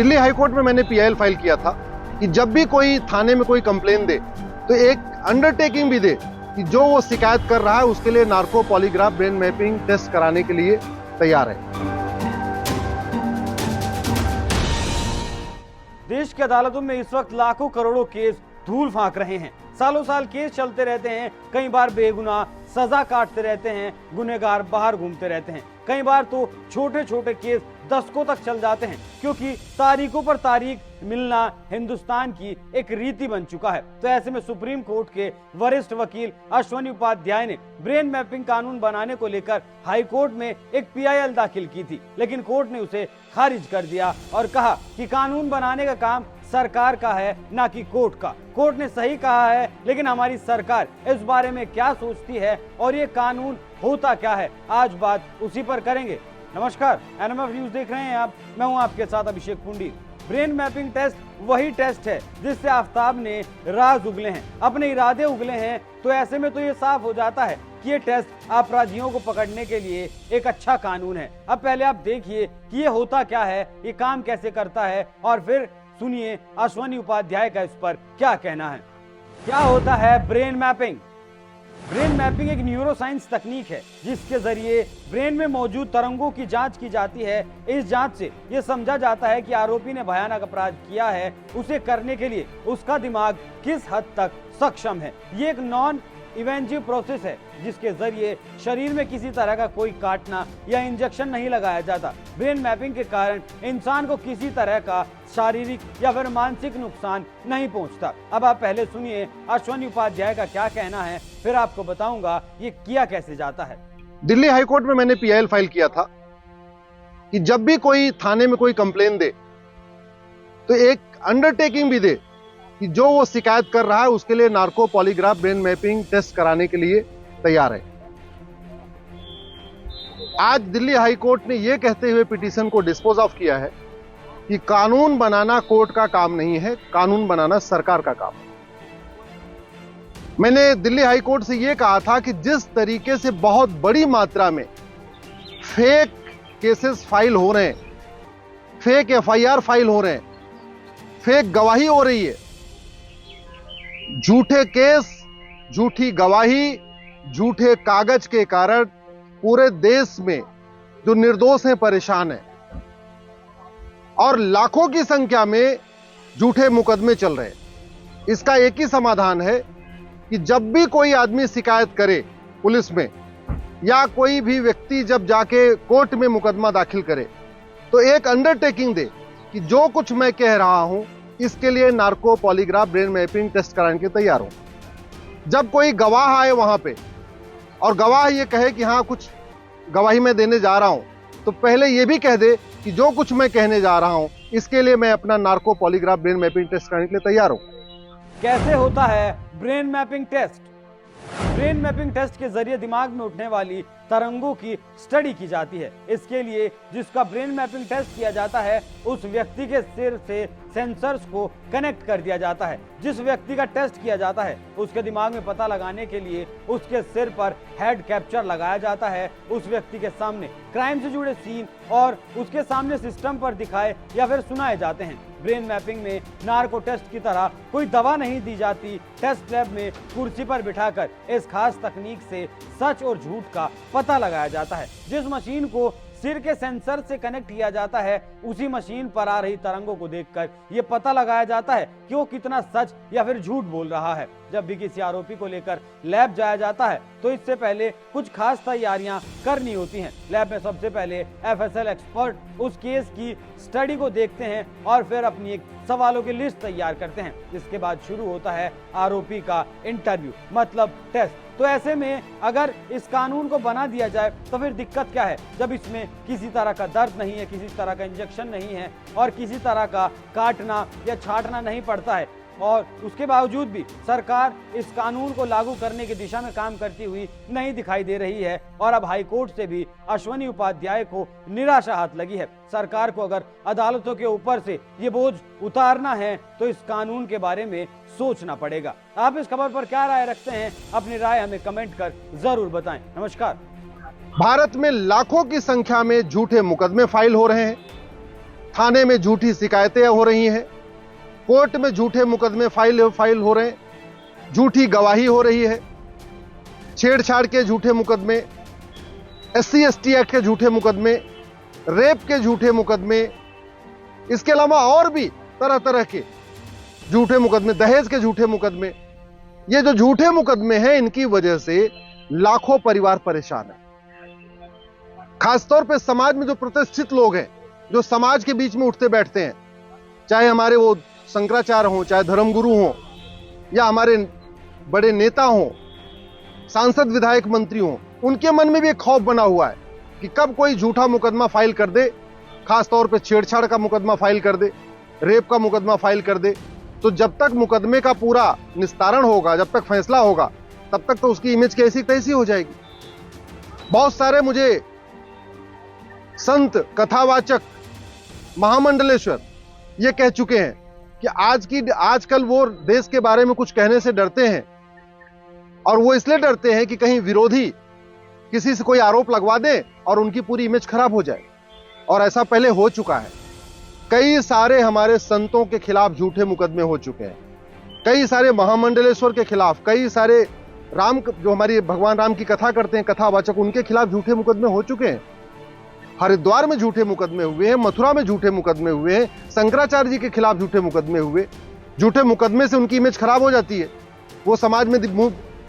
Delhi high court में मैंने PIL file किया था कि जब भी कोई थाने में कोई कंप्लेन दे तो एक अंडरटेकिंग भी दे कि जो वो शिकायत कर रहा है उसके लिए narco polygraph brain mapping test कराने के लिए तैयार है। देश की अदालतों में इस वक्त लाखों करोड़ों केस धूल फांक रहे हैं। सालों साल केस चलते रहते हैं, कई बार बेगुनाह सजा काटते रहते हैं, गुनहगार बाहर घूमते रहते हैं। कई बार तो छोटे छोटे केस दशकों तक चल जाते हैं, क्योंकि तारीखों पर तारीख मिलना हिंदुस्तान की एक रीति बन चुका है। तो ऐसे में सुप्रीम कोर्ट के वरिष्ठ वकील अश्वनी उपाध्याय ने ब्रेन मैपिंग कानून बनाने को लेकर हाई कोर्ट में एक पीआईएल दाखिल की थी, लेकिन कोर्ट ने उसे खारिज कर दिया और कहा कि कानून बनाने का काम सरकार का है, ना कि कोर्ट का। कोर्ट ने सही कहा है, लेकिन हमारी सरकार इस बारे में क्या सोचती है और ये कानून होता क्या है, आज बात उसी पर करेंगे। नमस्कार, एनएमएफ न्यूज देख रहे हैं आप, मैं हूं आपके साथ अभिषेक पुंडीर। ब्रेन मैपिंग टेस्ट वही टेस्ट है जिससे आफ्ताब ने राज उगले हैं, अपने इरादे उगले हैं। तो ऐसे में तो ये साफ हो जाता है कि ये टेस्ट अपराधियों को पकड़ने के लिए एक अच्छा कानून है। अब पहले आप देखिए कि ये होता क्या है, ये काम कैसे करता है, और फिर सुनिए अश्वनी उपाध्याय का इस पर क्या कहना है। क्या होता है ब्रेन मैपिंग? ब्रेन मैपिंग एक न्यूरोसाइंस तकनीक है जिसके जरिए ब्रेन में मौजूद तरंगों की जांच की जाती है। इस जांच से यह समझा जाता है कि आरोपी ने भयानक अपराध किया है, उसे करने के लिए उसका दिमाग किस हद तक सक्षम है। ये एक नॉन इवेंटिव प्रोसेस है जिसके जरिए शरीर में किसी तरह का कोई काटना या इंजेक्शन नहीं लगाया जाता। ब्रेन मैपिंग के कारण इंसान को किसी तरह का शारीरिक या फिर मानसिक नुकसान नहीं पहुंचता। अब आप पहले सुनिए अश्वनी उपाध्याय का क्या कहना है, फिर आपको बताऊंगा ये किया कैसे जाता है। दिल्ली हाईकोर्ट में मैंने पीआईएल फाइल किया था कि जब भी कोई थाने में कोई कंप्लेन दे तो एक अंडरटेकिंग भी दे कि जो वो शिकायत कर रहा है उसके लिए narco polygraph brain mapping test कराने के लिए तैयार है। आज दिल्ली हाई कोर्ट ने यह कहते हुए पिटीशन को डिस्पोज ऑफ किया है कि कानून बनाना कोर्ट का काम नहीं है, कानून बनाना सरकार का काम है। मैंने दिल्ली हाई कोर्ट से यह कहा था कि जिस तरीके से बहुत बड़ी मात्रा में फेक केसेस फाइल हो रहे हैं, फेक एफआईआर फाइल हो रहे हैं, फेक गवाही हो रही है, झूठे केस, झूठी गवाही, झूठे कागज के कारण पूरे देश में जो निर्दोष हैं परेशान हैं और लाखों की संख्या में झूठे मुकदमे चल रहे हैं। इसका एक ही समाधान है कि जब भी कोई आदमी शिकायत करे पुलिस में या कोई भी व्यक्ति जब जाके कोर्ट में मुकदमा दाखिल करे तो एक अंडरटेकिंग दे कि जो कुछ मैं कह रहा हूं इसके लिए narco polygraph brain mapping test कराने के तैयार हूं। जब कोई गवाह आए वहां पे और गवाह ये कहे कि हाँ कुछ गवाही मैं देने जा रहा हूं, तो पहले ये भी कह दे कि जो कुछ मैं कहने जा रहा हूं इसके लिए मैं अपना narco polygraph brain mapping test कराने के लिए तैयार हूं। कैसे होता है brain mapping test? Brain mapping test के जरिए दिमाग में उठने वाली तरंगों की स्टडी की जाती है। इसके लिए जिसका ब्रेन मैपिंग टेस्ट किया जाता है उस व्यक्ति के सिर से सेंसर्स को कनेक्ट कर दिया जाता है। जिस व्यक्ति का टेस्ट किया जाता है उसके दिमाग में पता लगाने के लिए उसके सिर पर हेड कैप्चर लगाया जाता है। उस व्यक्ति के सामने क्राइम से जुड़े सीन और उसके सामने सिस्टम पर दिखाए या फिर सुनाए जाते हैं। ब्रेन मैपिंग में नार्को टेस्ट की तरह कोई दवा नहीं दी जाती। टेस्ट लैब में कुर्सी पर बिठाकर इस खास तकनीक से सच और झूठ का पता लगाया जाता है। जिस मशीन को सिर के सेंसर से कनेक्ट किया जाता है उसी मशीन पर आ रही तरंगों को देखकर यह पता लगाया जाता है कि वो कितना सच या फिर झूठ बोल रहा है। जब भी किसी आरोपी को लेकर लैब जाया जाता है तो इससे पहले कुछ खास तैयारियां करनी होती हैं। लैब में सबसे पहले एफएसएल एक्सपर्ट उस केस की स्टडी को देखते हैं और फिर अपनी एक सवालों की लिस्ट तैयार करते हैं। इसके बाद शुरू होता है आरोपी का इंटरव्यू, मतलब टेस्ट। तो ऐसे में अगर इस कानून को बना दिया जाए तो फिर दिक्कत क्या है, जब इसमें किसी तरह का दर्द नहीं है, किसी तरह का इंजेक्शन नहीं है और किसी तरह का काटना या छांटना नहीं पड़ता है, और उसके बावजूद भी सरकार इस कानून को लागू करने की दिशा में काम करती हुई नहीं दिखाई दे रही है। और अब हाई कोर्ट से भी अश्वनी उपाध्याय को निराशा हाथ लगी है। सरकार को अगर अदालतों के ऊपर से ये बोझ उतारना है तो इस कानून के बारे में सोचना पड़ेगा। आप इस खबर पर क्या राय रखते हैं? अपनी राय हमें कमेंट कर जरूर बताएं। नमस्कार। भारत में लाखों की संख्या में झूठे मुकदमे फाइल हो रहे हैं थाने में झूठी शिकायतें हो रही हैं, कोर्ट में झूठे मुकदमे फाइल हो रहे हैं, झूठी गवाही हो रही है, छेड़छाड़ के झूठे मुकदमे, SC/ST एक्ट के झूठे मुकदमे, रेप के झूठे मुकदमे, इसके अलावा और भी तरह तरह के झूठे मुकदमे, दहेज के झूठे मुकदमे। ये जो झूठे मुकदमे हैं, इनकी वजह से लाखों परिवार परेशान है। खासतौर पे समाज में जो प्रतिष्ठित लोग हैं, जो समाज के बीच में उठते बैठते हैं, चाहे हमारे वो शंकराचार्य हों, चाहे धर्मगुरु हों, या हमारे बड़े नेता हों, सांसद विधायक मंत्री हों, उनके मन में भी एक खौफ बना हुआ है कि कब कोई झूठा मुकदमा फाइल कर दे, खासतौर पे छेड़छाड़ का मुकदमा फाइल कर दे, रेप का मुकदमा फाइल कर दे, तो जब तक मुकदमे का पूरा निस्तारण होगा, जब तक फैसला होगा, तब तक तो उसकी इमेज कैसी तैसी हो जाएगी। बहुत सारे मुझे संत, कथावाचक, महामंडलेश्वर ये कह चुके हैं कि आजकल वो देश के बारे में कुछ कहने से डरते हैं, और वो इसलिए डरते हैं कि कहीं विरोधी किसी से कोई आरोप लगवा दे और उनकी पूरी इमेज खराब हो जाए। और ऐसा पहले हो चुका है। कई सारे हमारे संतों के खिलाफ झूठे मुकदमे हो चुके हैं, कई सारे महामंडलेश्वर के खिलाफ, कई सारे जो हमारी भगवान राम की कथा करते हैं कथावाचक, उनके खिलाफ झूठे मुकदमे हो चुके हैं। हरिद्वार में झूठे मुकदमे हुए हैं, मथुरा में झूठे मुकदमे हुए हैं, शंकराचार्य जी के खिलाफ झूठे मुकदमे हुए। झूठे मुकदमे से उनकी इमेज खराब हो जाती है, वो समाज में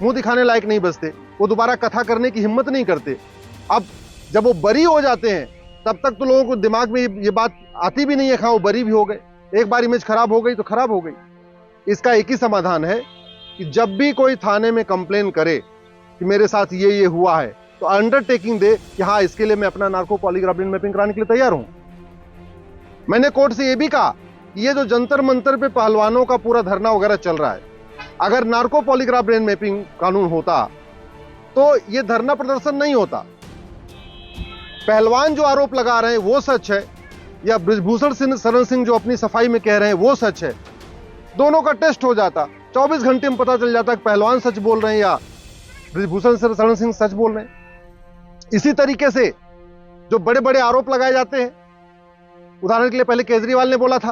मुंह दिखाने लायक नहीं बचते, वो दोबारा कथा करने की हिम्मत नहीं करते। अब जब वो बरी हो जाते हैं, तब तक तो लोगों को दिमाग में ये बात आती भी नहीं है, वो बरी भी हो गए। एक बार इमेज खराब हो गई तो खराब हो गई। इसका एक ही समाधान है कि जब भी कोई थाने में कंप्लेन करे कि मेरे साथ ये हुआ है, तो अंडरटेकिंग दे कि हाँ, इसके लिए मैं अपना नार्को पॉलीग्राफ ब्रेन मैपिंग कराने के लिए तैयार हूं। मैंने कोर्ट से यह भी कहा कि ये जो जंतर मंतर पे पहलवानों का पूरा धरना वगैरह चल रहा है, अगर नार्को पॉलीग्राफ ब्रेन मैपिंग कानून होता तो ये धरना प्रदर्शन नहीं होता। पहलवान जो आरोप लगा रहे हैं वो सच है, या बृजभूषण शरण सिंह जो अपनी सफाई में कह रहे हैं वो सच है, दोनों का टेस्ट हो जाता, 24 घंटे में पता चल जाता कि पहलवान सच बोल रहे हैं या बृजभूषण शरण सिंह सच बोल रहे हैं। इसी तरीके से जो बड़े बड़े आरोप लगाए जाते हैं, उदाहरण के लिए पहले केजरीवाल ने बोला था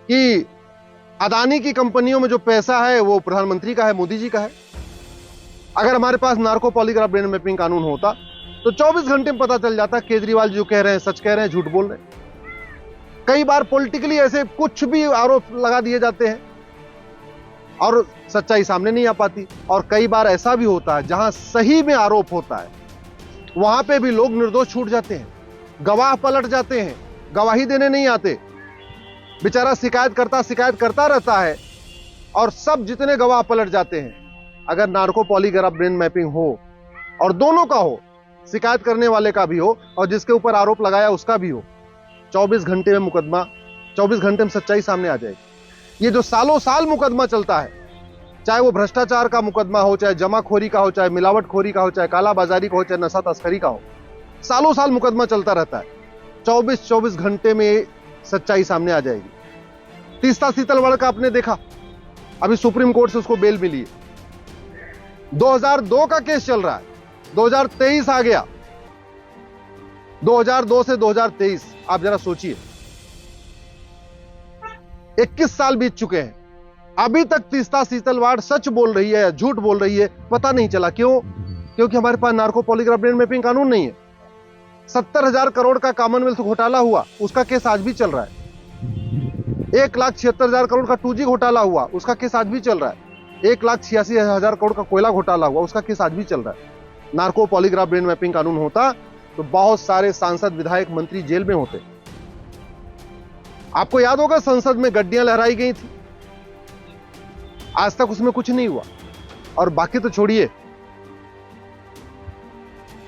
कि अदानी की कंपनियों में जो पैसा है वो प्रधानमंत्री का है, मोदी जी का है। अगर हमारे पास नार्को पॉलीग्राफ ब्रेन मैपिंग कानून होता तो 24 घंटे में पता चल जाता केजरीवाल जो कह रहे हैं सच कह रहे हैं, झूठ बोल रहे हैं। कई बार पॉलिटिकली ऐसे कुछ भी आरोप लगा दिए जाते हैं और सच्चाई सामने नहीं आ पाती। और कई बार ऐसा भी होता है जहां सही में आरोप होता है, वहां पे भी लोग निर्दोष छूट जाते हैं, गवाह पलट जाते हैं, गवाही देने नहीं आते, बेचारा शिकायत करता रहता है और सब जितने गवाह पलट जाते हैं। अगर नार्को पॉलीग्राफ ब्रेन मैपिंग हो और दोनों का हो, शिकायत करने वाले का भी हो और जिसके ऊपर आरोप लगाया उसका भी हो, 24 घंटे में मुकदमा, 24 घंटे में सच्चाई सामने आ जाएगी। ये जो सालों साल मुकदमा चलता है, चाहे वो भ्रष्टाचार का मुकदमा हो, चाहे जमाखोरी का हो, चाहे मिलावटखोरी का हो, चाहे कालाबाजारी का हो, चाहे नशा तस्करी का हो, सालों साल मुकदमा चलता रहता है। 24 घंटे में सच्चाई सामने आ जाएगी। तीस्ता सीतलवाड़ का आपने देखा, अभी सुप्रीम कोर्ट से उसको बेल मिली है। 2002 का केस चल रहा है, 2023 आ गया, 2002 से 2023 आप जरा सोचिए, 21 साल बीत चुके हैं। अभी तक तीस्ता सीतलवाड़ सच बोल रही है या झूठ बोल रही है पता नहीं चला। क्यों? क्योंकि हमारे पास नार्को पॉलीग्राफ ब्रेन मैपिंग कानून नहीं है। 70,000 करोड़ का कॉमनवेल्थ घोटाला हुआ, उसका केस आज भी चल रहा है। 1,76,000 करोड़ का 2G घोटाला हुआ, उसका केस आज भी चल रहा है। 1,86,000 करोड़ का कोयला घोटाला हुआ, उसका केस आज भी चल रहा है। नार्को पॉलीग्राफ ब्रेन मैपिंग कानून होता तो बहुत सारे सांसद, विधायक, मंत्री जेल में होते। आपको याद होगा संसद में गड्डियां लहराई गई थी, आज तक उसमें कुछ नहीं हुआ। और बाकी तो छोड़िए,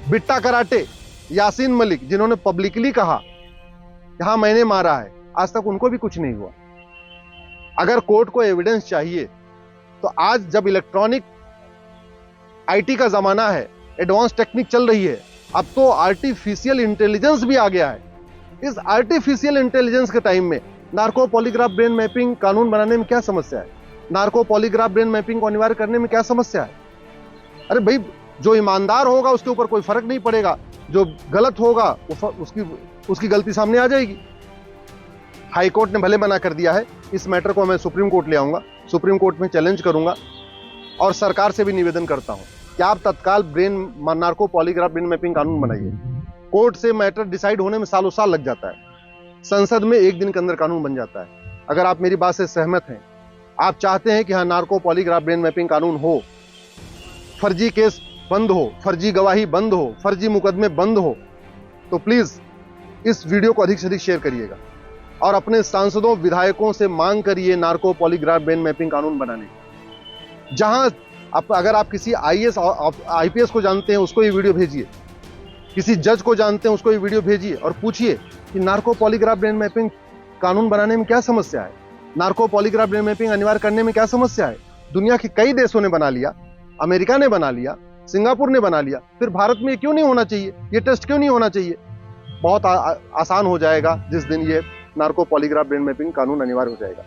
बिट्टा कराटे, यासीन मलिक जिन्होंने पब्लिकली कहा कि हां मैंने मारा है, आज तक उनको भी कुछ नहीं हुआ। अगर कोर्ट को एविडेंस चाहिए तो आज जब इलेक्ट्रॉनिक आईटी का जमाना है, एडवांस टेक्निक चल रही है, अब तो आर्टिफिशियल इंटेलिजेंस भी आ गया है। इस आर्टिफिशियल इंटेलिजेंस के टाइम में नार्को पॉलीग्राफ ब्रेन मैपिंग कानून बनाने में क्या समस्या है? नार्को पॉलीग्राफ ब्रेन मैपिंग को अनिवार्य करने में क्या समस्या है? अरे भाई, जो ईमानदार होगा उसके ऊपर कोई फर्क नहीं पड़ेगा, जो गलत होगा उसकी गलती सामने आ जाएगी। हाई कोर्ट ने भले मना कर दिया है, इस मैटर को मैं सुप्रीम कोर्ट ले आऊंगा, सुप्रीम कोर्ट में चैलेंज करूंगा और सरकार से भी निवेदन करता हूं कि आप तत्काल नार्को पॉलीग्राफ ब्रेन मैपिंग कानून बनाइए। कोर्ट से मैटर डिसाइड होने में सालों साल लग जाता है, संसद में एक दिन के अंदर कानून बन जाता है। अगर आप मेरी बात से सहमत हैं, आप चाहते हैं कि हाँ नार्को पॉलीग्राफ ब्रेन मैपिंग कानून हो, फर्जी केस बंद हो, फर्जी गवाही बंद हो, फर्जी मुकदमे बंद हो, तो प्लीज इस वीडियो को अधिक से अधिक शेयर करिएगा और अपने सांसदों विधायकों से मांग करिए नार्को पॉलीग्राफ ब्रेन मैपिंग कानून बनाने की। जहां अगर आप किसी आईएएस आईपीएस को जानते हैं उसको ये वीडियो भेजिए, किसी जज को जानते हैं उसको ये वीडियो भेजिए और पूछिए कि नार्को पॉलीग्राफ ब्रेन मैपिंग कानून बनाने में क्या समस्या है, नार्को पॉलीग्राफ ब्रेन मैपिंग अनिवार्य करने में क्या समस्या है। दुनिया के कई देशों ने बना लिया, अमेरिका ने बना लिया, सिंगापुर ने बना लिया, फिर भारत में क्यों नहीं होना चाहिए, ये टेस्ट क्यों नहीं होना चाहिए। बहुत आसान हो जाएगा जिस दिन ये नार्को पॉलीग्राफ ब्रेन मैपिंग कानून अनिवार्य हो जाएगा।